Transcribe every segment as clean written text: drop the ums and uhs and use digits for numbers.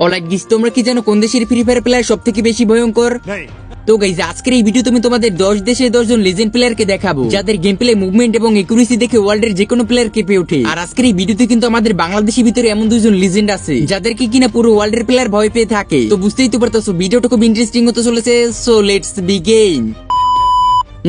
Alright guys, তোমরা কি জানো কোন দেশের ফ্রি ফায়ার প্লেয়ার সবথেকে বেশি ভয়ঙ্কর? তো গাইস, আজকের এই ভিডিও তুমি তোমাদের 10 দেশে 10 জন লেজেন্ড প্লেয়ারকে দেখাবো যাদের গেম প্লে, মুভমেন্ট এবং একুরেসি দেখে ওয়ার্ল্ডের যে কোনো প্লেয়ার কেঁপে ওঠে। আর আজকের এই ভিডিওতে কিন্তু আমাদের বাংলাদেশের ভিতরে এমন দুইজন লেজেন্ড আছে যাদেরকে কিনা পুরো ওয়ার্ল্ডের প্লেয়ার ভয় পেয়ে থাকে। তো বুঝতেই তো পারতেছো ভিডিওটা খুব ইন্টারেস্টিং হতে চলেছে। So let's begin.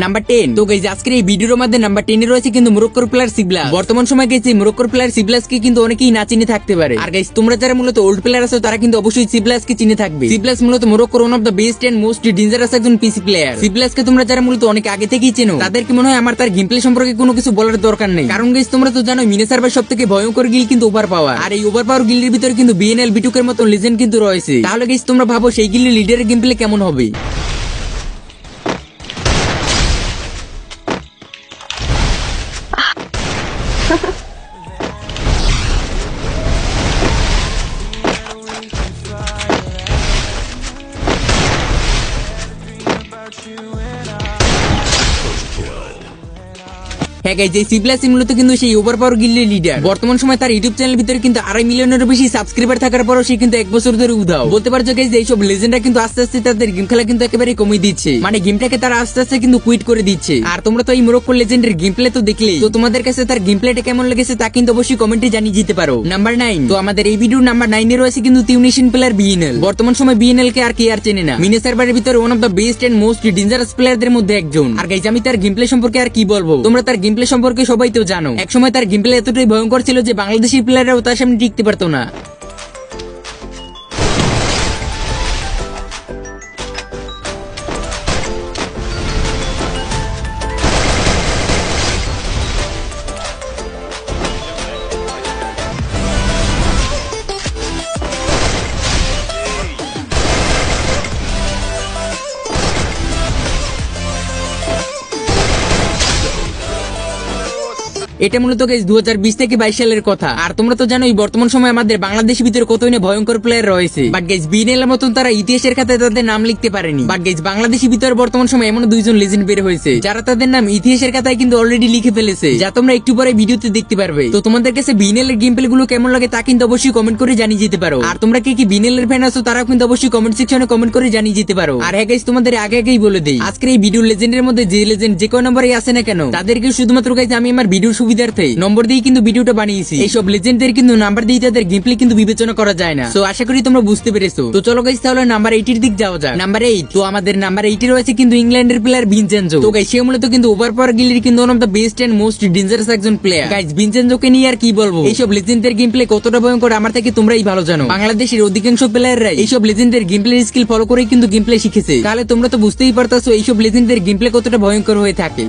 নাম্বার 10। তো গাইস, আজকের এই ভিডিওর মধ্যে নাম্বার 10 এ রয়েছে কিন্তু মরক্কোর প্লেয়ার সিবলাস। বর্তমান সময় গাইস এই মরক্কোর প্লেয়ার সিবলাসকে কিন্তু অনেকেই না চিনে থাকতে পারে। আর গাইস, তোমরা যারা মূলত ওল্ড প্লেয়ার আছো তারা কিন্তু অবশ্যই সিবলাসকে চিনে থাকবে। সিবলাস মূলত মরক্কোর one of the best and most dangerous একজন পিসি প্লেয়ার। সিবলাসকে তোমরা যারা মূলত অনেক আগে থেকেই চেনো তাদেরকে মনে হয় আমার তার গেম প্লে সম্পর্কে কোনো কিছু বলার দরকার নেই। কারণ গাইস, তোমরা তো জানো মিনি সার্ভার সবথেকে ভয়ঙ্কর গিল কিন্তু ওভার পাওয়ার। আর এই ওভার পাওয়ার গিল্ডের ভিতরে কিন্তু বিএনএল বিটুকের মতো লেজেন্ড কিন্তু রয়েছে। তাহলে গাইস, তোমরা ভাবো সেই গিল্ডের লিডারের গেম প্লে কেমন হবে? হ্যাঁ গাইস, এই সিবলাস মূলত কিন্তু সেই ওভার পাওয়ার গিল্ডের লিডার। বর্তমান সময় তার ইউটিউব চ্যানেলের ভিতরে কিন্তু 2.5 মিলিয়নেরও বেশি সাবস্ক্রাইবার থাকার পরও সে কিন্তু 1 বছর ধরে উধাও। বলতে পারছো গাইস, এইসব লেজেন্ডরা কিন্তু আস্তে আস্তে তাদের গেম খেলা কিন্তু একেবারে কমিয়ে দিচ্ছে। মানে গেমটাকে তারা আস্তে আস্তে কিন্তু কুইট করে দিচ্ছে। আর তোমরা তো এই মরক্কোর লেজেন্ডের গেম প্লে তো দেখলেই। তো তোমাদের কাছে তার গেম প্লেটা কেমন লেগেছে তা কিন্তু অবশ্যই কমেন্টে জানিয়ে দিতে পারো। নাম্বার 9। তো আমাদের এই ভিডিওর নাম্বার 9 এ রয়েছে কিন্তু টিউনিশিয়ান প্লেয়ার বিএনএল। বর্তমান সময় বিএনএল কে আর কে আর চেনে না। মিনি সার্ভারের ভিতরে one of the best and most dangerous প্লেয়ারদের মধ্যে একজন। আর গাইস, আমি তার গেম প্লে সম্পর্কে আর কি বলবো, তোমরা তার গেম প্লে সম্পর্কে সবাই তো জানো। একসময় তার গেম প্লে এতটাই ভয়ঙ্কর ছিল যে বাংলাদেশি প্লেয়াররাও তার সামনে টিকতে পারতো না। এটা মূলত গাইস 2020 থেকে 22 সালের কথা। আর তোমরা তো জানোই বর্তমান সময় আমাদের বাংলাদেশের ভিতরে কতই না ভয়ঙ্কর প্লেয়ার রয়েছে। বাট গাইস, বিএনএল এর মতন তারা ইতিহাসের খাতায় তাদের নাম লিখতে পারেনি। বাট গাইস, বাংলাদেশের ভিতরে বর্তমান সময় এমন দুইজন লেজেন্ড বের হয়েছে যারা তাদের নাম ইতিহাসের খাতায় কিন্তু অলরেডি লিখে ফেলেছে, যা তোমরা একটু পরে ভিডিওতে দেখতে পারবে। তো তোমাদের কাছে বিএনএল এর গেম প্লে গুলো কেমন লাগে তা কিন্তু অবশ্যই কমেন্ট করে জানিয়ে যেতে পারো। আর তোমরা কি কি বিএনএল এর ফ্যান আছো তারাও কিন্তু অবশ্যই কমেন্ট সেকশনে কমেন্ট করে জানিয়ে যেতে পারো। আর হ্যাঁ গাইস, তোমাদের আগেই বলে দেই, আজকের এই ভিডিও লেজেন্ডের মধ্যে যে লেজেন্ড যে কোনো নম্বরে আসে না কেন তাদেরকে শুধুমাত্র গাইস আমি আমার ভিডিওর সুবিধার্থে নম্বর দিয়ে কিন্তু ভিডিওটা বানিয়েছি। এইসব লেজেন্ডদের কিন্তু নাম্বার দিয়ে তাদের গেম প্লে কিন্তু বিবেচনা করা যায় না। সো আশা করি তোমরা বুঝতে পেরেছো। তো চলো গাইস, তাহলে নাম্বার 8 এর দিক যাওয়া যাক। নাম্বার 8। তো আমাদের নাম্বার 8 এ রয়েছে কিন্তু ইংল্যান্ডের প্লেয়ার ভিনচেনজো। তো গাইস, সে মূলত কিন্তু ওভার পাওয়ার গিল্ডের কিন্তু one of the best and most dangerous একজন প্লেয়ার। গাইস, ভিনচেনজোকে নিয়ে আর কি বলবো, এইসব লেজেন্ডদের গেম প্লে কতটা ভয়ঙ্কর আমার থেকে তোমরাই ভালো জানো। বাংলাদেশের অধিকাংশ প্লেয়াররাই এইসব লেজেন্ডদের গেম প্লে স্কিল ফলো করেই কিন্তু গেম প্লে শিখেছে। তাহলে তোমরা তো বুঝতেই পারতাছো এইসব লেজেন্ডদের গেম প্লে কতটা ভয়ঙ্কর হয়ে থাকে।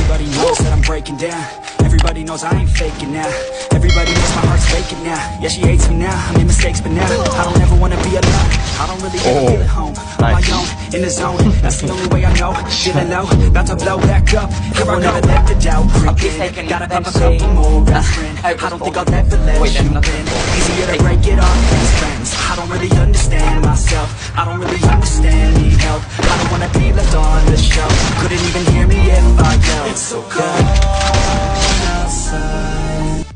Everybody knows that I'm breaking down. Everybody knows I ain't faking now. Everybody knows my heart's faking now. Yeah, she hates me now, I made mistakes but now I don't ever wanna be alone. I don't really ever feel at home. On my own, in the zone, that's the only way I know. Feeling low, about to blow back up. Here I never let the doubt creep in. Gotta pop a couple more aspirin. I don't think I'll ever let you in. Easier to break it off best friends. I don't really understand myself. I don't really understand, need help. I don't wanna be left on the shelf. Couldn't even hear me if I yelled. It's so cold outside.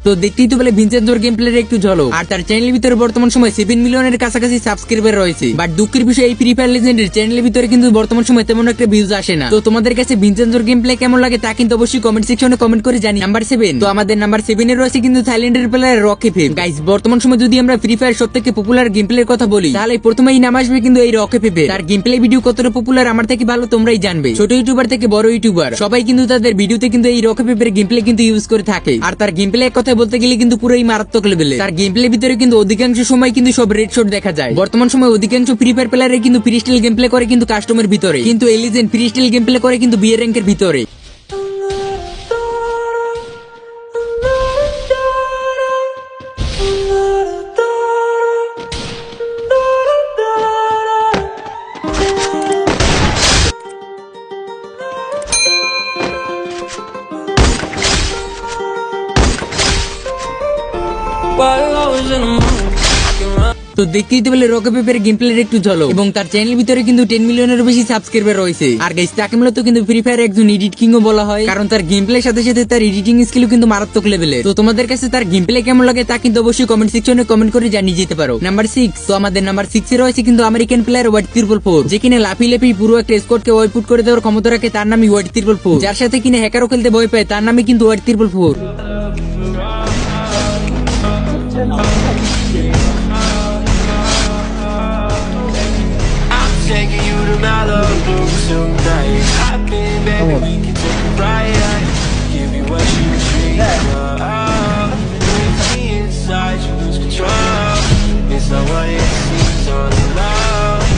তো দেখতেই তো বলে ভিনচেনজোর game প্লের একটু ঝলক। আর তার চ্যানেলের ভিতরে বর্তমান সময় 7 মিলিয়নের কাছাকাছি সাবস্ক্রাইবার রয়েছে। বাট দুঃখের বিষয় এই ফ্রি ফায়ার লেজেন্ডের চ্যানেলের ভিতরে কিন্তু বর্তমান সময় তেমন একটা ভিউজ আসে না। তো তোমাদের কাছে ভিনচেনজোর গেম প্লে কেমন লাগে তা কিন্তু অবশ্যই কমেন্ট সেকশনে কমেন্ট করে জানি। নাম্বার 7। তো আমাদের নাম্বার 7 এ রয়েছে কিন্তু থাইল্যান্ডের প্লেয়ার রকেফেপ। গাইস, বর্তমান সময় যদি আমরা ফ্রি ফায়ার সবথেকে পপুলার গেম প্লের কথা বলি তাহলে প্রথমেই নাম আসবে কিন্তু এই রকেফেপ। তার গেম প্লে ভিডিও কতটা পপুলার আমার থেকে ভালো তোমরাই জানবে। ছোট ইউটিউবার থেকে বড় ইউটিউবার সবাই কিন্তু তাদের ভিডিওতে কিন্তু এই রকেফেপের গেম প্লে কিন্তু ইউজ করে থাকে। আর তার গেম প্লে কথা বলতে গেলে কিন্তু পুরোই মারাত্মক লেভেলে। তার গেম প্লে ভিতরে কিন্তু অধিকাংশ সময় কিন্তু সব রেড শট দেখা যায়। বর্তমান সময় অধিকাংশ ফ্রি ফায়ার প্লেয়ারের কিন্তু ফ্রি স্টাইল গেম প্লে করে কিন্তু কাস্টমের ভিতরে, কিন্তু এই legend free style game play করে কিন্তু বিএ র্যাঙ্কের ভিতরে। তো দেখতেই তো বলে রকে পেপের গেম প্লের একটু ঝলক, এবং তার চ্যানেলের ভিতরে কিন্তু 10 মিলিয়নের বেশি সাবস্ক্রাইবার রয়েছে। আর গাইস তাকে মূলত কিন্তু ফ্রি ফায়ার একজন এডিট কিংও বলা হয়, কারণ তার গেম প্লের সাথে সাথে তার এডিটিং স্কিলও কিন্তু মারাত্মক লেভেলের। তো তোমাদের কাছে তার গেম প্লে কেমন লাগে তা কিন্তু অবশ্যই কমেন্ট সেকশনে কমেন্ট করে জানিয়ে যেতে পারো। নাম্বার 6, তো আমাদের নাম্বার 6 এ রয়েছে কিন্তু আমেরিকান প্লেয়ার হোয়াইট 444, যে কিনা লাফিয়ে লাফিয়ে পুরো একটা স্কোয়াডকে ওয়াইপ আউট করে দেওয়ার ক্ষমতা রাখে। তার নামই হোয়াইট 444, যার সাথে কিনা হ্যাকারও খেলতে ভয় পায়, তার নামই কিন্তু white 444। Taking you to Malibu tonight. Hop in, baby, we can take a ride. Give you what you dream of. Leave me inside, you lose control. It's not what it seems all alone.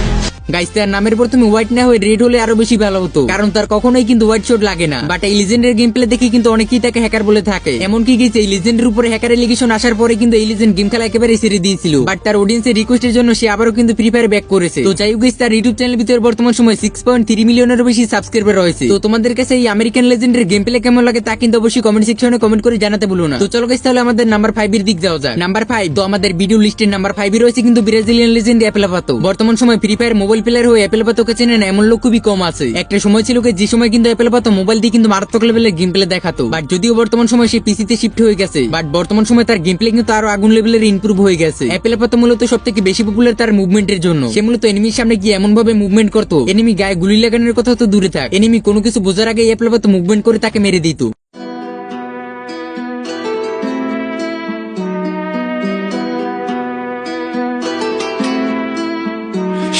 Guys তার নামের প্রথমে white না হয়ে red হলে আরো বেশি ভালো হতো, কারণ তার কখনোই কিন্তু হোয়াইট শট লাগে না। বাট এই লিজেন্ডের গেম প্লে দেখে কিন্তু অনেকেই তাকে হ্যাকার বলে থাকে। এমনকি গেছে এই লিজেন্ডের উপরে হ্যাকার এলিগেশন আসার পরে কিন্তু এই লিজেন্ড গেম খেলা একেবারে ছেড়ে দিয়েছিল। বাট তার অডিয়েন্সের রিকোয়েস্টের জন্য সে আবারও কিন্তু ফ্রি ফায়ার ব্যাক করেছে। তো যাই হোক গাইস, তার ইউটিউব চ্যানেলের ভিতরে বর্তমান সময় 6.3 মিলিয়নের বেশি সাবস্ক্রাইবার রয়েছে। তো তোমাদের কাছে এই আমেরিকান লেজেন্ডের গেম প্লে কেমন লাগে তা কিন্তু অবশ্যই কমেন্ট সেকশনে কমেন্ট করে জানাতে ভুলো না। তো চলো গাইস, তাহলে আমাদের নাম্বার 5 এর দিক যাওয়া যাক। নাম্বার 5, তো আমাদের ভিডিও লিস্টের নাম্বার 5 এ রয়েছে কিন্তু ব্রাজিলিয়ান লেজেন্ড অ্যাপেলাপাতো। বর্তমান সময় ফ্রি ফায়ার মোবাইল প্লেয়ার হয়ে অ্যাপেলাপাতোকে চেনে না এমন লোক খুবই কম আছে। একটা সময় ছিল যে সময় কিন্তু অ্যাপেলাপাতো মোবাইল দিয়ে কিন্তু মারাত্মক লেভেলের গেম প্লে দেখাতো। বাট যদিও বর্তমান সময় সে পিসিতে শিফট হয়ে গেছে, বাট বর্তমান সময় তার গেম প্লে কিন্তু আরো আগুন লেভেলের ইমপ্রুভ হয়ে গেছে। অ্যাপেলাপাতো মূলত সবথেকে বেশি পপুলার তার মুভমেন্টের জন্য। সে মূলত এনিমির সামনে গিয়ে এমন ভাবে মুভমেন্ট করতো, এনিমি গায়ে গুলি লাগানোর কথা তো দূরে থাক, এনিমি কোনো কিছু বোঝার আগে অ্যাপেলাপাতো মুভমেন্ট করে তাকে মেরে দিত।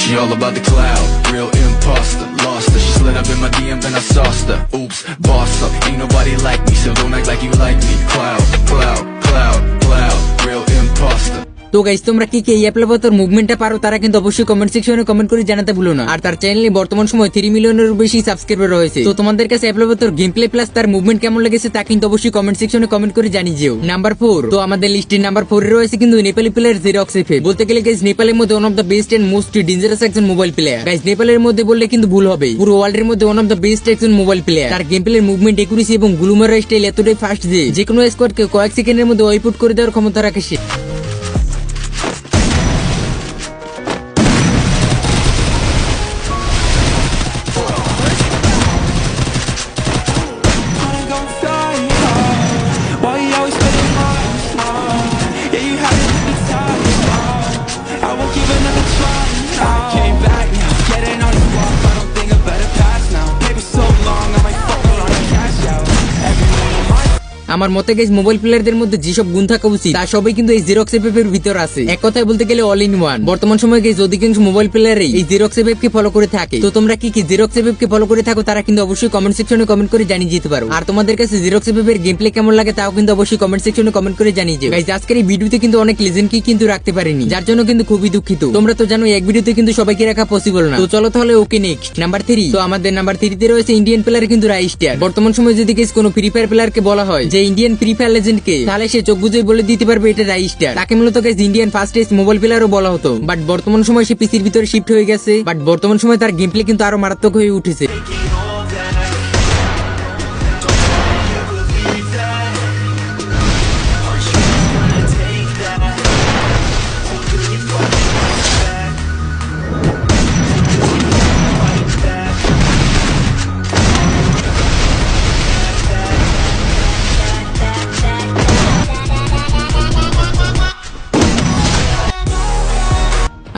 She all about the cloud, real imposter, lost her. She slid up in my DM and I sauced her. Oops, boss up, ain't nobody like me, so don't act like you like me. Cloud, cloud, cloud, cloud, real imposter. তো guys, তোমরা কি এই অ্যাপেলাপাতোর মুভমেন্টটা পারো তারা কিন্তু অবশ্যই comment সেকশনে comment করে জানাতে ভুলো না। আর তার চ্যানেলে বর্তমান সময় 3 মিলিয়নের বেশি সাবস্ক্রাইবার রয়েছে। তো তোমাদের কাছে অ্যাপেলাপাতোর গেম প্লে প্লাস তার মুভমেন্ট কেমন লেগেছে তা কিন্তু অবশ্যই কমেন্ট সেকশনে কমেন্ট করে জানিয়ে যেও। নাম্বার 4, তো আমাদের লিস্টের নাম্বার 4 এ রয়েছে কিন্তু নেপালি প্লেয়ার জেরক্স এফে। বলতে গেলে গাইস নেপালের মধ্যে one of the best and most dangerous একজন মোবাইল প্লেয়ার। গাইস নেপালের মধ্যে বললে কিন্তু ভুল হবে, পুরো ওয়ার্ল্ডের মধ্যে ওয়ান অফ দ্য বেস্ট একজন মোবাইল প্লেয়ার। তার গেম প্লের মুভমেন্ট, একুরেসি এবং গ্লুমার স্টাইল এতটাই ফাস্ট যে কোনো স্কোয়াডকে কয়েক সেকেন্ডের মধ্যে ওয়াইপ আউট করে দেওয়ার ক্ষমতা রাখে সে। Wanna go fly high. Why you always spending my time? Yeah, you had it the time. I won't give another try. I came back now, getting on the block. I don't think I better pass now. Maybe so long, I might fuck around and cash out. Everyone on my আমার মতে guys mobile প্লেয়ারদের মধ্যে যেসব গুণ থাকা উচিত তা সবই কিন্তু এই জেরক্স এফের ভিতর আছে। এক কথায় বলতে গেলে অল ইন ওয়ান। বর্তমান সময়ে গাইস অধিকাংশ মোবাইল প্লেয়ারই এই জেরক্স এফকে ফলো করে থাকে। তো তোমরা কি জেরক্স এফকে ফলো করে থাকো তারা কিন্তু অবশ্যই কমেন্ট সেকশনে কমেন্ট করে জানিয়ে যেতে পারো। আর তোমাদের কাছে জেরক্স এফের গেম প্লে কেমন লাগে তাও কিন্তু অবশ্যই কমেন্ট সেকশনে কমেন্ট করে জানিয়ে যেও। গাইস আজকের এই ভিডিওতে কিন্তু অনেক লেজেন্ডকে কিন্তু রাখতে পারিনি, যার জন্য কিন্তু খুবই দুঃখিত। তোমরা তো জানো এক ভিডিওতে কিন্তু সবাইকে রাখা পসিবল না। তো চলো তাহলে ওকে নেক্সট নাম্বার 3, তো আমাদের নাম্বার 3 তে রয়েছে ইন্ডিয়ান প্লেয়ার কিন্তু রাইস্টার। বর্তমান সময়ে যদি গাইস কোনো ফ্রি ফায়ার প্লেয়ারকে বলা হয় যে ইন্ডিয়ান ফ্রি ফায়ার লেজেন্ডকে, তাহলে সে চোখ বুঝে বলে দিতে পারবে এটা রাইস্টার। তাকে মূলত গাইস ইন্ডিয়ান ফাস্টেস্ট মোবাইল প্লেয়ারও বলা হতো, বাট বর্তমান সময় সে পিসির ভিতরে শিফট হয়ে গেছে। বাট বর্তমান সময় তার গেম প্লে কিন্তু আরো মারাত্মক হয়ে উঠেছে।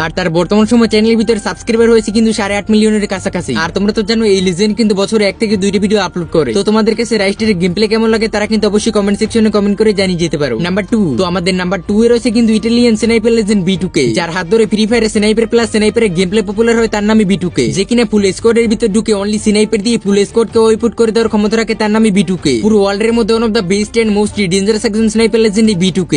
আর তার বর্তমান সময় চ্যানেলের ভিতরে সাবস্ক্রাইবার হয়েছে কিন্তু 8.5 মিলিয়নের কাছাকাছি। আর তোমরা তো জানো এই লিজেন্ড কিন্তু বছরে 1 থেকে 2টি ভিডিও আপলোড করে। তো তোমাদের কাছে রাইস্টারের গেম প্লে কেমন লাগে তারা কিন্তু অবশ্যই কমেন্ট সেকশনে কমেন্ট করে জানিয়ে যেতে পারো। নাম্বার 2, তো আমাদের নাম্বার 2 এ রয়েছে কিন্তু ইটালিয়ান স্নাইপার লেজেন্ড B2K, যার হাত ধরে ফ্রি ফায়ারে স্নাইপার প্লাস স্নাইপারের গেম প্লে পপুলার হয়, তার নামই B2K। যে কিনা ফুল স্কোয়াডের ভিতর ঢুকে অনলি স্নাইপার দিয়ে ফুল স্কোয়াডকে ওয়াইপ আউট করে দেওয়ার ক্ষমতা রাখে, তার নামই B2K। পুরো ওয়ার্ল্ডের মধ্যে one of the best and most dangerous একজন স্নাইপার লেজেন্ড B2K।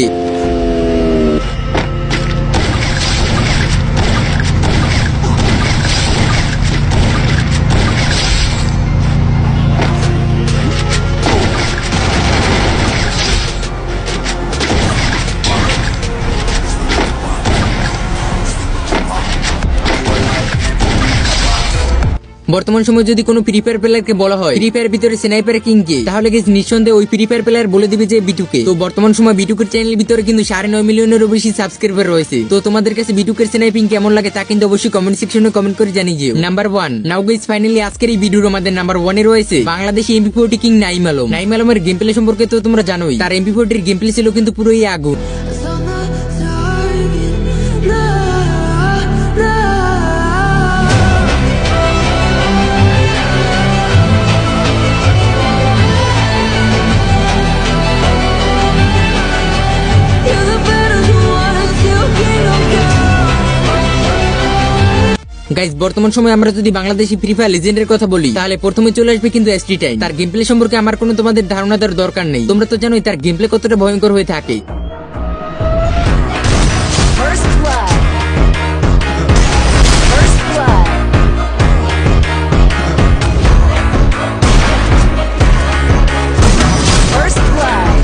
বর্তমান সময়ে যদি কোনো ফ্রি ফায়ার প্লেয়ারকে বলা হয় ফ্রি ফায়ার ভিতরে স্নাইপার কিং কে, তাহলে গাইস নিঃসন্দেহে ওই ফ্রি ফায়ার প্লেয়ার বলে দিবে যে বিটুকে। তো বর্তমান সময় বিটুকের চ্যানেলের ভিতরে কিন্তু 9.5 মিলিয়নেরও বেশি সাবস্ক্রাইবার রয়েছে। তো তোমাদের কাছে বিটুকের স্নাইপিং কেমন লাগে তা কিন্তু অবশ্যই কমেন্ট সেকশনে কমেন্ট করে জানিয়ে দিও। নাম্বার 1, নাও গাইস ফাইনালি আজকের এই ভিডিওর আমাদের নাম্বার 1 এ রয়েছে বাংলাদেশি এমপি40 কিং নাইম আলম। নাইম আলমের গেম প্লে সম্পর্কে তো তোমরা জানোই, তার এমপি40 এর গেম প্লে ছিল কিন্তু পুরোই আগুন। গাইজ বর্তমান সময় আমরা যদি বাংলাদেশি ফ্রি ফায়ার লেজেন্ডের কথা বলি তাহলে প্রথমে চলে আসবে কিন্তু এসটি টাইম। তার গেম প্লে সম্পর্কে আমার কোনো তোমাদের ধারণা দেওয়ার দরকার নেই, তোমরা তো জানোই তার গেম প্লে কতটা ভয়ঙ্কর হয়ে থাকে। First blood. First blood. First blood.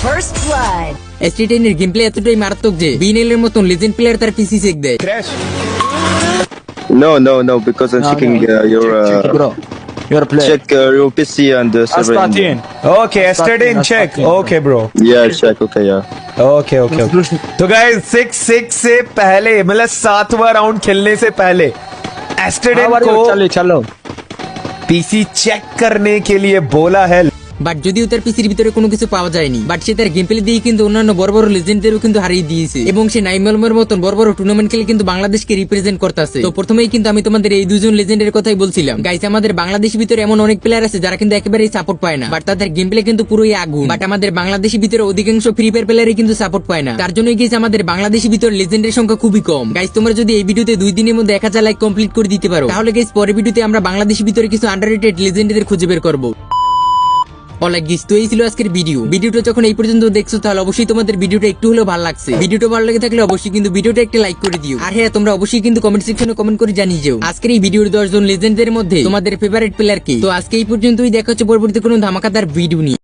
First blood. ST টাইমের গেম প্লে এতটাই মারাত্মক যে বিএনএল এর মতন লেজেন্ড প্লেয়ার তার পিসি চেক দেয়। No, because I'm checking your Bro, you're a player. check your PC and server. Aspatin. Okay, yesterday in check. Okay, bro. Yeah, check. Okay, yeah. Okay. तो guys 6 से पहले मतलब 7वां round खेलने से पहले एस्टेडेन को चलो पीसी चेक करने के लिए बोला है। বাট যদিও তার পিসির ভিতরে কোনো কিছু পাওয়া যায়নি, বাট সে তার গেম প্লে দিয়ে কিন্তু অন্যান্য বড় বড় লেজেন্ডদেরও কিন্তু হারিয়ে দিয়েছে এবং সে নাইম আলমের মতন বড় বড় টুর্নামেন্ট খেলে কিন্তু বাংলাদেশকে রিপ্রেজেন্ট করতেছে। তো প্রথমেই কিন্তু আমি তোমাদের এই দুজন লেজেন্ডের কথাই বলছিলাম। গাইস আমাদের বাংলাদেশের ভিতরে এমন অনেক প্লেয়ার আছে যারা কিন্তু একেবারেই সাপোর্ট পায় না, বাট তাদের গেম প্লে কিন্তু পুরোই আগুন। বাট আমাদের বাংলাদেশের ভিতরে অধিকাংশ ফ্রি ফায়ার প্লেয়ারই কিন্তু সাপোর্ট পায় না, তার জন্যই গাইস আমাদের বাংলাদেশের ভিতরে লেজেন্ডের সংখ্যা খুবই কম। গাইস তোমরা যদি এই ভিডিওতে 2 দিনের মধ্যে 1000 লাইক কমপ্লিট করে দিতে পারো তাহলে গাইস পরের ভিডিওতে আমরা বাংলাদেশের ভিতরে কিছু আন্ডাররেটেড লেজেন্ডদের খুঁজে বের করবো। অনেক গিস তো এই ছিল আজকের ভিডিওটা যখন এই পর্যন্ত দেখছো তাহলে অবশ্যই তোমাদের ভিডিওটা একটু হলেও ভালো লাগছে। ভিডিওটা ভালো লেগে থাকলে অবশ্যই কিন্তু ভিডিওটা একটা লাইক করে দিও। আর হ্যাঁ তোমরা অবশ্যই কিন্তু কমেন্ট সেকশনে কমেন্ট করে জানিয়ে যাও আজকের এই ভিডিওর 10 জন লেজেন্ডদের মধ্যে তোমাদের ফেভারিট প্লেয়ার কে। তো আজকে এই পর্যন্তই, দেখা হচ্ছে পরবর্তী কোনো ধামাকাদার ভিডিও নিয়ে।